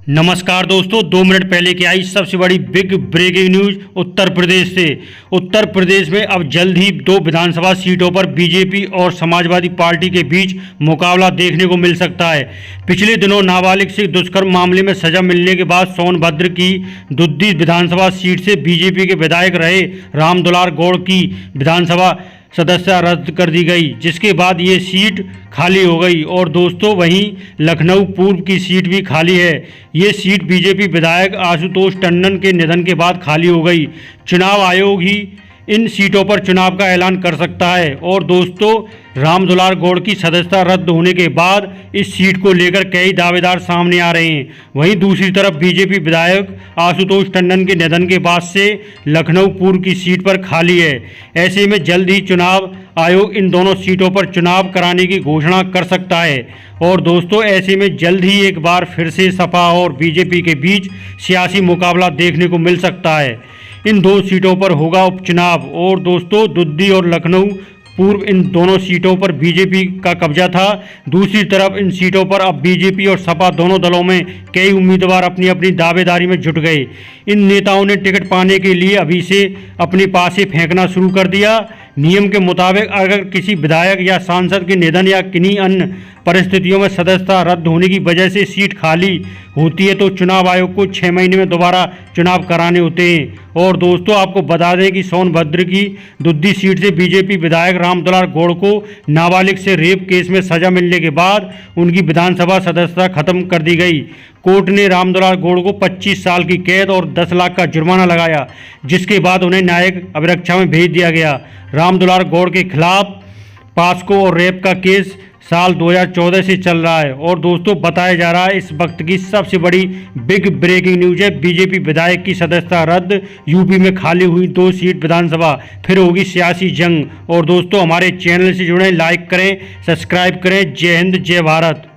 नमस्कार दोस्तों, 2 मिनट पहले की आई सबसे बड़ी big breaking news Uttar Pradesh से। उत्तर प्रदेश में अब जल्द ही 2 विधानसभा सीटों पर बीजेपी और समाजवादी पार्टी के बीच मुकाबला देखने को मिल सकता है। पिछले दिनों नाबालिग से दुष्कर्म मामले में सजा मिलने के बाद सोनभद्र की दुद्दी विधानसभा सीट से बीजेपी के विधायक रहे रामदुलार गौड़ की विधानसभा सदस्यता रद्द कर दी गई, जिसके बाद ये सीट खाली हो गई। और दोस्तों, वहीं लखनऊ पूर्व की सीट भी खाली है। ये सीट बीजेपी विधायक आशुतोष टंडन के निधन के बाद खाली हो गई। चुनाव आयोग ही इन सीटों पर चुनाव का ऐलान कर सकता है। और दोस्तों, रामदुलार गौड़ की सदस्यता रद्द होने के बाद इस सीट को लेकर कई दावेदार सामने आ रहे हैं। वहीं दूसरी तरफ बीजेपी विधायक आशुतोष टंडन के निधन के बाद से लखनऊ पूर्व की सीट पर खाली है। ऐसे में जल्द ही चुनाव आयोग इन दोनों सीटों पर चुनाव कराने की घोषणा कर सकता है। और दोस्तों, ऐसे में जल्द ही एक बार फिर से सपा और बीजेपी के बीच सियासी मुकाबला देखने को मिल सकता है। इन 2 सीटों पर होगा उपचुनाव। और दोस्तों, दुद्दी और लखनऊ पूर्व इन दोनों सीटों पर बीजेपी का कब्जा था। दूसरी तरफ इन सीटों पर अब बीजेपी और सपा दोनों दलों में कई उम्मीदवार अपनी अपनी दावेदारी में जुट गए। इन नेताओं ने टिकट पाने के लिए अभी से अपने पासे फेंकना शुरू कर दिया। नियम के मुताबिक अगर किसी विधायक या सांसद के निधन या किन्हीं अन्य परिस्थितियों में सदस्यता रद्द होने की वजह से सीट खाली होती है तो चुनाव आयोग को 6 महीने में दोबारा चुनाव कराने होते हैं। और दोस्तों, आपको बता दें कि सोनभद्र की दुद्दी सीट से बीजेपी विधायक रामदुलार गौड़ को नाबालिग से रेप केस में सजा मिलने के बाद उनकी विधानसभा सदस्यता खत्म कर दी गई। कोर्ट ने रामदुलार गौड़ को 25 साल की कैद और 10 लाख का जुर्माना लगाया, जिसके बाद उन्हें न्यायिक अभिरक्षा में भेज दिया गया। रामदुलार गौड़ के खिलाफ पास्को और रेप का केस साल 2014 से चल रहा है। और दोस्तों, बताया जा रहा है इस वक्त की सबसे बड़ी बिग ब्रेकिंग न्यूज है बीजेपी विधायक की सदस्यता रद्द। यूपी में खाली हुई 2 सीट विधानसभा, फिर होगी सियासी जंग। और दोस्तों, हमारे चैनल से जुड़ें, लाइक करें, सब्सक्राइब करें। जय हिंद, जय भारत।